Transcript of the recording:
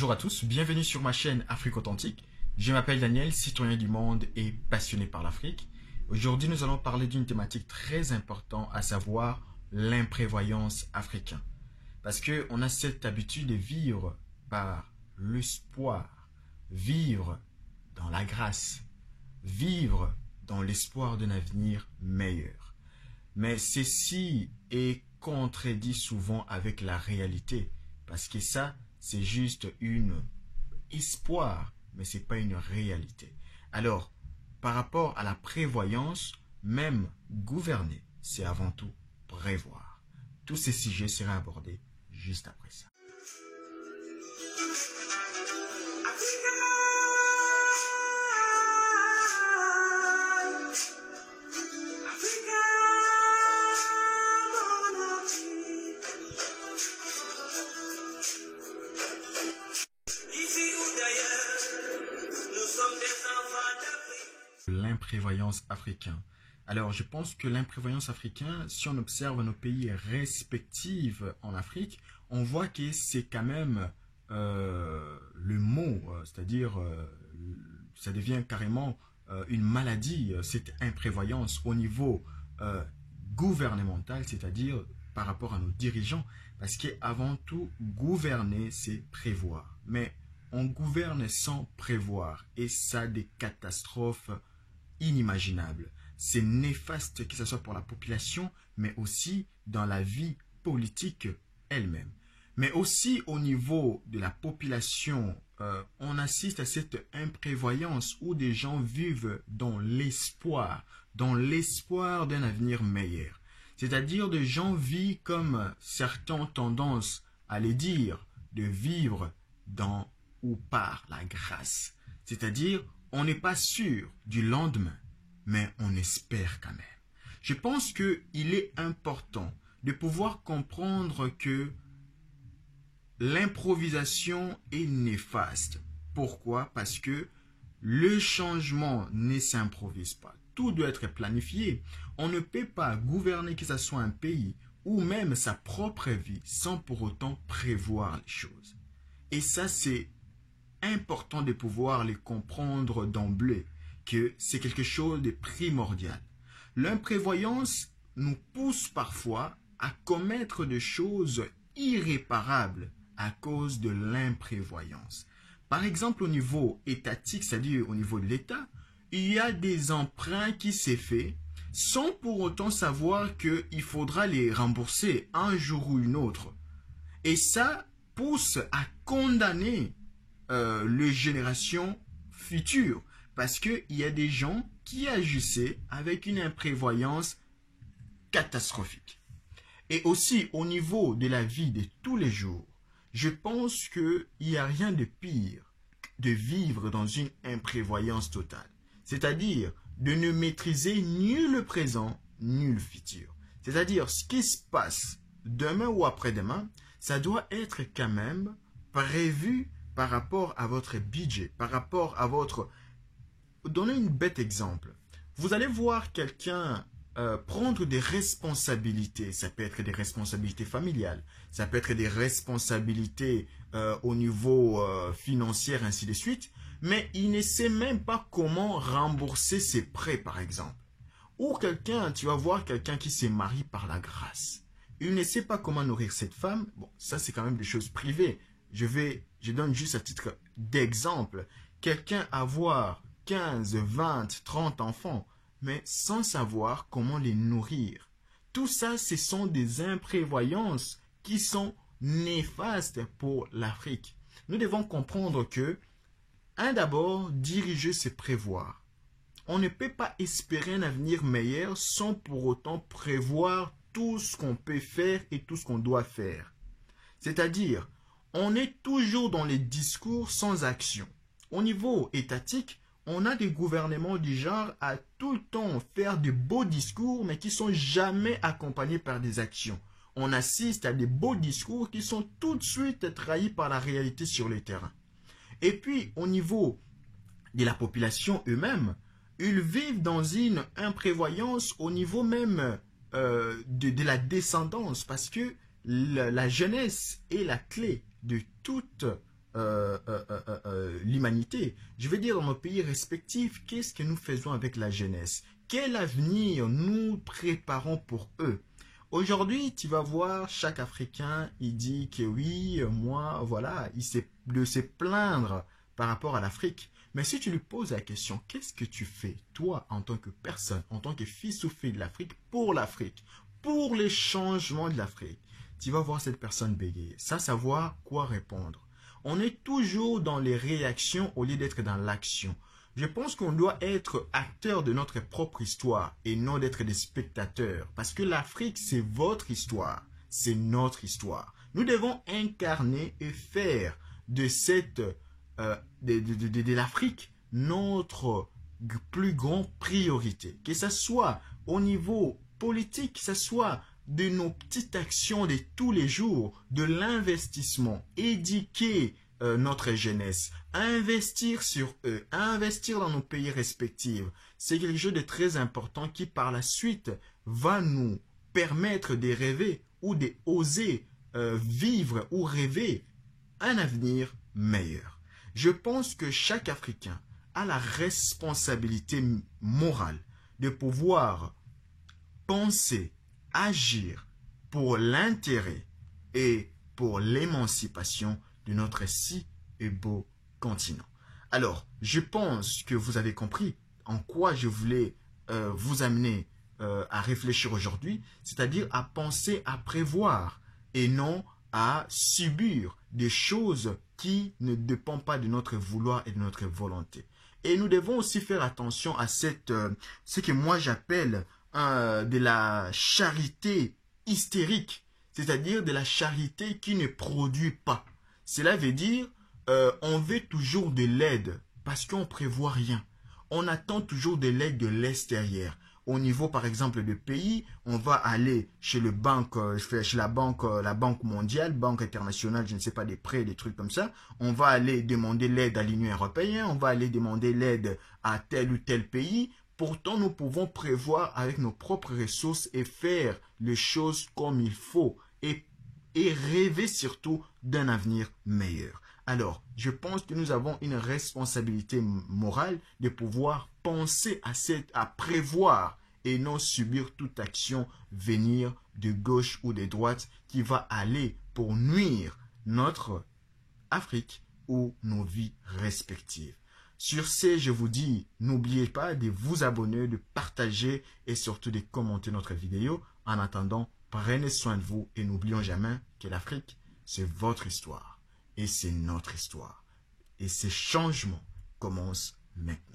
Bonjour à tous, bienvenue sur ma chaîne Afrique Authentique. Je m'appelle Daniel, citoyen du monde et passionné par l'Afrique. Aujourd'hui, nous allons parler d'une thématique très importante, à savoir l'imprévoyance africaine. Parce qu'on a cette habitude de vivre par l'espoir, vivre dans la grâce, vivre dans l'espoir d'un avenir meilleur. Mais ceci est contredit souvent avec la réalité, parce que ça, c'est juste un espoir, mais ce n'est pas une réalité. Alors, par rapport à la prévoyance, même gouverner, c'est avant tout prévoir. Tous ces sujets seront abordés juste après ça. L'imprévoyance africaine. Alors, je pense que l'imprévoyance africaine, si on observe nos pays respectifs en Afrique, on voit que c'est quand même le mot, c'est-à-dire ça devient carrément une maladie, cette imprévoyance au niveau gouvernemental, c'est-à-dire par rapport à nos dirigeants, parce qu'avant tout, gouverner, c'est prévoir. Mais on gouverne sans prévoir, et ça a des catastrophes inimaginable. C'est néfaste que ce soit pour la population, mais aussi dans la vie politique elle-même. Mais aussi au niveau de la population, on assiste à cette imprévoyance où des gens vivent dans l'espoir d'un avenir meilleur. C'est-à-dire des gens vivent comme certains ont tendance à les dire, de vivre dans ou par la grâce. C'est-à-dire on n'est pas sûr du lendemain, mais on espère quand même. Je pense qu'il est important de pouvoir comprendre que l'improvisation est néfaste. Pourquoi? Parce que le changement ne s'improvise pas. Tout doit être planifié. On ne peut pas gouverner que ce soit un pays ou même sa propre vie sans pour autant prévoir les choses. Et ça, c'est important de pouvoir les comprendre d'emblée, que c'est quelque chose de primordial. L'imprévoyance nous pousse parfois à commettre des choses irréparables à cause de l'imprévoyance. Par exemple, au niveau étatique, c'est-à-dire au niveau de l'État, il y a des emprunts qui s'est fait sans pour autant savoir qu'il faudra les rembourser un jour ou une autre. Et ça pousse à condamner les générations futures, parce qu'il y a des gens qui agissaient avec une imprévoyance catastrophique. Et aussi au niveau de la vie de tous les jours, je pense qu'il n'y a rien de pire de vivre dans une imprévoyance totale. C'est-à-dire de ne maîtriser ni le présent ni le futur. C'est-à-dire ce qui se passe demain ou après-demain, ça doit être quand même prévu par rapport à votre budget, par rapport à votre... Donnez un bête exemple. Vous allez voir quelqu'un prendre des responsabilités. Ça peut être des responsabilités familiales, ça peut être des responsabilités au niveau financier, ainsi de suite, mais il ne sait même pas comment rembourser ses prêts, par exemple. Ou quelqu'un, tu vas voir quelqu'un qui s'est marié par la grâce. Il ne sait pas comment nourrir cette femme. Bon, ça c'est quand même des choses privées. Je donne juste à titre d'exemple. Quelqu'un avoir 15, 20, 30 enfants, mais sans savoir comment les nourrir. Tout ça, ce sont des imprévoyances qui sont néfastes pour l'Afrique. Nous devons comprendre que, d'abord, diriger, c'est prévoir. On ne peut pas espérer un avenir meilleur sans pour autant prévoir tout ce qu'on peut faire et tout ce qu'on doit faire. C'est-à-dire, on est toujours dans les discours sans action. Au niveau étatique, on a des gouvernements du genre à tout le temps faire de beaux discours, mais qui sont jamais accompagnés par des actions. On assiste à des beaux discours qui sont tout de suite trahis par la réalité sur le terrain. Et puis, au niveau de la population eux-mêmes, ils vivent dans une imprévoyance au niveau même de la descendance, parce que la jeunesse est la clé de toute l'humanité. Je veux dire, dans nos pays respectifs, qu'est-ce que nous faisons avec la jeunesse? Quel avenir nous préparons pour eux? Aujourd'hui, tu vas voir, chaque Africain, il dit que oui, moi, voilà, il sait de se plaindre par rapport à l'Afrique. Mais si tu lui poses la question, qu'est-ce que tu fais, toi, en tant que personne, en tant que fils ou fille de l'Afrique, pour les changements de l'Afrique? Tu vas voir cette personne bégayer, sans savoir quoi répondre. On est toujours dans les réactions au lieu d'être dans l'action. Je pense qu'on doit être acteur de notre propre histoire et non d'être des spectateurs. Parce que l'Afrique, c'est votre histoire. C'est notre histoire. Nous devons incarner et faire de l'Afrique notre plus grande priorité. Que ce soit au niveau politique, que ce soit de nos petites actions de tous les jours, de l'investissement, éduquer notre jeunesse, investir sur eux, investir dans nos pays respectifs. C'est quelque chose de très important qui par la suite va nous permettre de rêver ou d'oser vivre ou rêver un avenir meilleur. Je pense que chaque Africain a la responsabilité morale de pouvoir penser, agir pour l'intérêt et pour l'émancipation de notre si beau continent. Alors, je pense que vous avez compris en quoi je voulais vous amener à réfléchir aujourd'hui, c'est-à-dire à penser, à prévoir et non à subir des choses qui ne dépendent pas de notre vouloir et de notre volonté. Et nous devons aussi faire attention à ce que moi j'appelle de la charité hystérique, c'est-à-dire de la charité qui ne produit pas. Cela veut dire, on veut toujours de l'aide parce qu'on ne prévoit rien. On attend toujours de l'aide de l'extérieur. Au niveau, par exemple, de pays, on va aller chez la banque mondiale, banque internationale, je ne sais pas, des prêts, des trucs comme ça. On va aller demander l'aide à l'Union européenne, on va aller demander l'aide à tel ou tel pays. Pourtant, nous pouvons prévoir avec nos propres ressources et faire les choses comme il faut et rêver surtout d'un avenir meilleur. Alors, je pense que nous avons une responsabilité morale de pouvoir penser à prévoir et non subir toute action venir de gauche ou de droite qui va aller pour nuire notre Afrique ou nos vies respectives. Sur ce, je vous dis, n'oubliez pas de vous abonner, de partager et surtout de commenter notre vidéo. En attendant, prenez soin de vous et n'oublions jamais que l'Afrique, c'est votre histoire et c'est notre histoire. Et ces changements commencent maintenant.